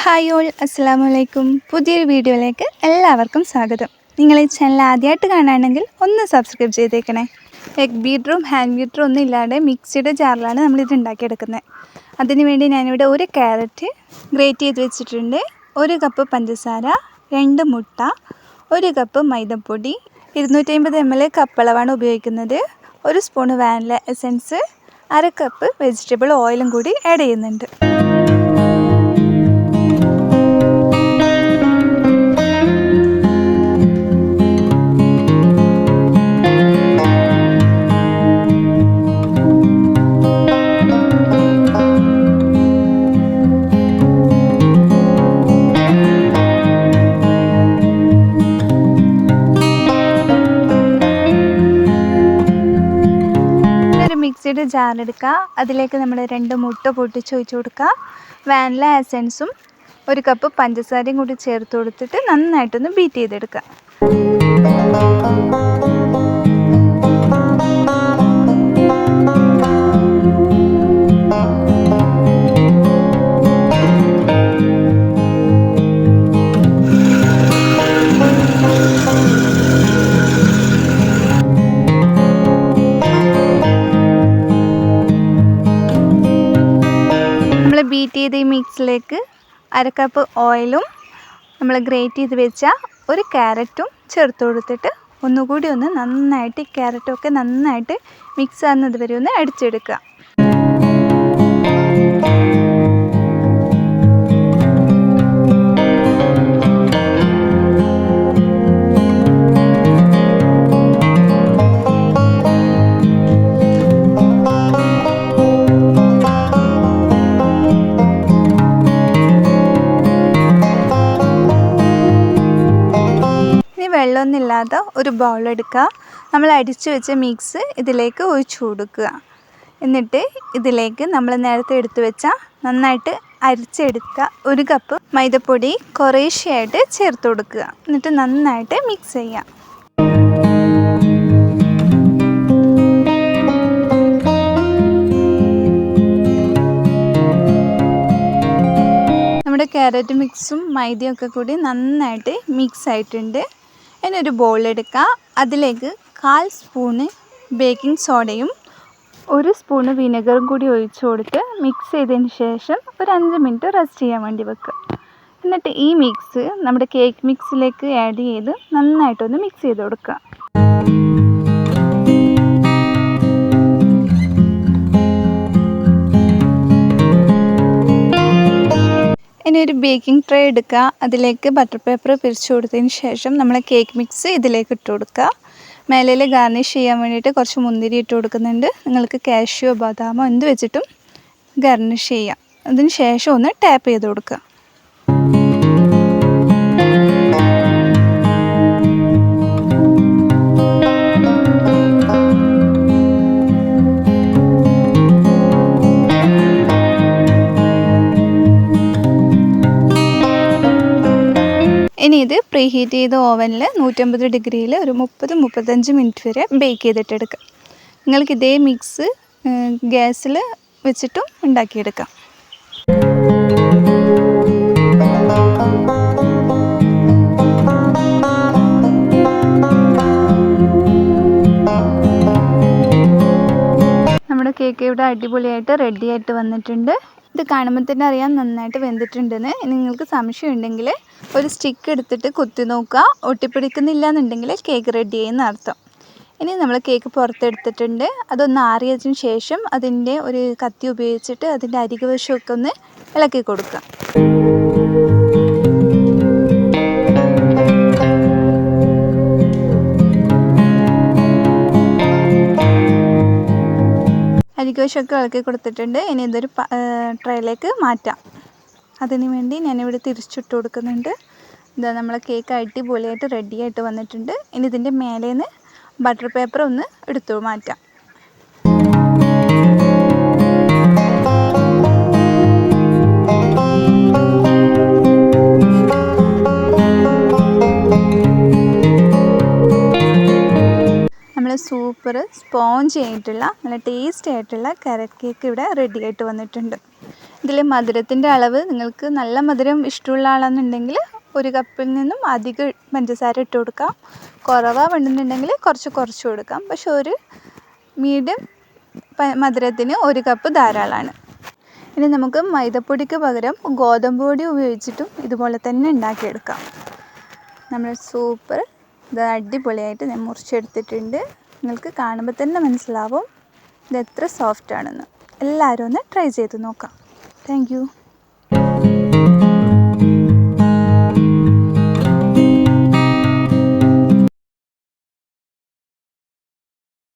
Hi all, അസ്സലാമു അലൈക്കും. പുതിയൊരു വീഡിയോയിലേക്ക് എല്ലാവർക്കും സ്വാഗതം. നിങ്ങൾ ഈ ചാനൽ ആദ്യമായിട്ട് കാണുകയാണെങ്കിൽ ഒന്ന് സബ്സ്ക്രൈബ് ചെയ്തേക്കണേ. എഗ് ബീറ്ററും ഹാൻഡ് ബീറ്ററും ഒന്നും ഇല്ലാതെ മിക്സിയുടെ ജാറിലാണ് നമ്മളിത് ഉണ്ടാക്കിയെടുക്കുന്നത്. അതിനുവേണ്ടി ഞാനിവിടെ ഒരു ക്യാരറ്റ് ഗ്രേറ്റ് ചെയ്ത് വെച്ചിട്ടുണ്ട്, 1 കപ്പ് പഞ്ചസാര, 2 മുട്ട, 1 കപ്പ് മൈദപ്പൊടി, 250 ml കപ്പളവാണ് ഉപയോഗിക്കുന്നത്, 1 spoon vanilla essence, 1/2 cup vegetable ഓയിലും കൂടി ആഡ് ചെയ്യുന്നുണ്ട്. മിക്സിയുടെ ജാർ എടുക്കുക, അതിലേക്ക് നമ്മൾ 2 മുട്ട പൊട്ടിച്ചൊഴിച്ച് കൊടുക്കുക, വാനില എസൻസും 1 കപ്പ് പഞ്ചസാരയും കൂടി ചേർത്ത് കൊടുത്തിട്ട് നന്നായിട്ടൊന്ന് ബീറ്റ് ചെയ്തെടുക്കുക. ബീറ്റ് ചെയ്ത് ഈ മിക്സിലേക്ക് 1/2 കപ്പ് ഓയിലും നമ്മൾ ഗ്രേറ്റ് ചെയ്ത് വെച്ച 1 ക്യാരറ്റും ചേർത്ത് കൊടുത്തിട്ട് ഒന്നുകൂടി ഒന്ന് നന്നായിട്ട് ഈ ക്യാരറ്റൊക്കെ നന്നായിട്ട് മിക്സ് ആകുന്നത് വരെ ഒന്ന് അടിച്ചെടുക്കുക. വെള്ളമൊന്നുമില്ലാതെ ഒരു ബൗൾ എടുക്കുക, നമ്മൾ അടിച്ചു വെച്ച മിക്സ് ഇതിലേക്ക് ഒഴിച്ചു കൊടുക്കുക. എന്നിട്ട് ഇതിലേക്ക് നമ്മൾ നേരത്തെ എടുത്തു വെച്ച നന്നായിട്ട് അരിച്ചെടുത്ത 1 കപ്പ് മൈദപ്പൊടി കുറേശ്ശെയായിട്ട് ചേർത്ത് കൊടുക്കുക. എന്നിട്ട് നന്നായിട്ട് മിക്സ് ചെയ്യുക. നമ്മുടെ ക്യാരറ്റ് മിക്സും മൈദയൊക്കെ കൂടി നന്നായിട്ട് മിക്സ് ആയിട്ടുണ്ട്. ഇനി ഒരു ബൗൾ എടുക്കുക, അതിലേക്ക് 1/4 സ്പൂണ് ബേക്കിംഗ് സോഡയും 1 സ്പൂണ് വിനെഗറും കൂടി ഒഴിച്ച് കൊടുത്ത് മിക്സ് ചെയ്തതിന് ശേഷം ഒരു 5 മിനിറ്റ് റെസ്റ്റ് ചെയ്യാൻ വേണ്ടി വെക്കുക. എന്നിട്ട് ഈ മിക്സ് നമ്മുടെ കേക്ക് മിക്സിലേക്ക് ആഡ് ചെയ്ത് നന്നായിട്ടൊന്ന് മിക്സ് ചെയ്ത് കൊടുക്കുക. ഇനി ഒരു ബേക്കിംഗ് ട്രേ എടുക്കുക, അതിലേക്ക് ബട്ടർ പേപ്പർ പിരിച്ചു കൊടുത്തതിന് ശേഷം നമ്മൾ കേക്ക് മിക്സ് ഇതിലേക്ക് ഇട്ട് കൊടുക്കുക. മേലയിൽ ഗാർണിഷ് ചെയ്യാൻ വേണ്ടിയിട്ട് കുറച്ച് മുന്തിരി ഇട്ട് കൊടുക്കുന്നുണ്ട്. നിങ്ങൾക്ക് കാഷ്യോ ബദാമോ എന്ത് വെച്ചിട്ടും ഗാർണിഷ് ചെയ്യാം. അതിന് ശേഷം ഒന്ന് ടാപ്പ് ചെയ്ത് കൊടുക്കുക. ഇനി ഇത് പ്രീ ഹീറ്റ് ചെയ്ത ഓവനിൽ 150 ഡിഗ്രിയിൽ ഒരു 30-35 മിനിറ്റ് വരെ ബേക്ക് ചെയ്തിട്ടെടുക്കാം. നിങ്ങൾക്ക് ഇതേ മിക്സ് ഗ്യാസിൽ വെച്ചിട്ടും ഉണ്ടാക്കിയെടുക്കാം. നമ്മുടെ കേക്ക് ഇവിടെ അടിപൊളിയായിട്ട് റെഡിയായിട്ട് വന്നിട്ടുണ്ട്. ഇത് കാണുമ്പോൾ തന്നെ അറിയാം നന്നായിട്ട് വെന്തിട്ടുണ്ടെന്ന്. നിങ്ങൾക്ക് സംശയം ഉണ്ടെങ്കിൽ ഒരു സ്റ്റിക്ക് എടുത്തിട്ട് കുത്തി നോക്കുക, ഒട്ടിപ്പിടിക്കുന്നില്ല എന്നുണ്ടെങ്കിൽ കേക്ക് റെഡി ആയെന്ന് അർത്ഥം. ഇനി നമ്മൾ കേക്ക് പുറത്തെടുത്തിട്ടുണ്ട്, അതൊന്ന് ആറിയതിന് ശേഷം അതിൻ്റെ ഒരു കത്തി ഉപയോഗിച്ചിട്ട് അതിൻ്റെ അരികുവശമൊക്കെ ഒന്ന് ഇളക്കി കൊടുക്കുക. അരികുവശമൊക്കെ ഇളക്കി കൊടുത്തിട്ടുണ്ട്. ഇനി ഇതൊരു ട്രേയിലേക്ക് മാറ്റാം. അതിന് വേണ്ടി ഞാനിവിടെ തിരിച്ചിട്ട് കൊടുക്കുന്നുണ്ട്. ഇതാ നമ്മളെ കേക്ക് അടിപൊളിയായിട്ട് റെഡിയായിട്ട് വന്നിട്ടുണ്ട്. ഇനി ഇതിൻ്റെ മേലേന്ന് ബട്ടർ പേപ്പർ ഒന്ന് എടുത്തു മാറ്റാം. സൂപ്പർ സ്പോഞ്ച് ആയിട്ടുള്ള നല്ല ടേസ്റ്റി ആയിട്ടുള്ള കാരറ്റ് കേക്ക് ഇവിടെ റെഡി ആയിട്ട് വന്നിട്ടുണ്ട്. ഇതിൽ മധുരത്തിൻ്റെ അളവ് നിങ്ങൾക്ക് നല്ല മധുരം ഇഷ്ടമുള്ള ആളെന്നുണ്ടെങ്കിൽ 1 കപ്പിൽ നിന്നും അധികം പഞ്ചസാര ഇട്ട് കൊടുക്കാം. കുറവാ വേണമെന്നുണ്ടെങ്കിൽ കുറച്ച് കൊടുക്കാം. പക്ഷെ ഒരു മീഡിയം മധുരത്തിന് 1 കപ്പ് ധാരാളമാണ്. ഇനി നമുക്ക് മൈദപ്പൊടിക്ക് പകരം ഗോതമ്പ് പൊടി ഉപയോഗിച്ചിട്ടും ഇതുപോലെ തന്നെ ഉണ്ടാക്കിയെടുക്കാം. നമ്മൾ സൂപ്പർ ഇത് അടിപൊളിയായിട്ട് ഞാൻ മുറിച്ചെടുത്തിട്ടുണ്ട്. നിങ്ങൾക്ക് കാണുമ്പോൾ തന്നെ മനസ്സിലാവും ഇത് എത്ര സോഫ്റ്റ് ആണെന്ന്. എല്ലാവരും ഒന്ന് ട്രൈ ചെയ്ത് നോക്കാം. Thank you.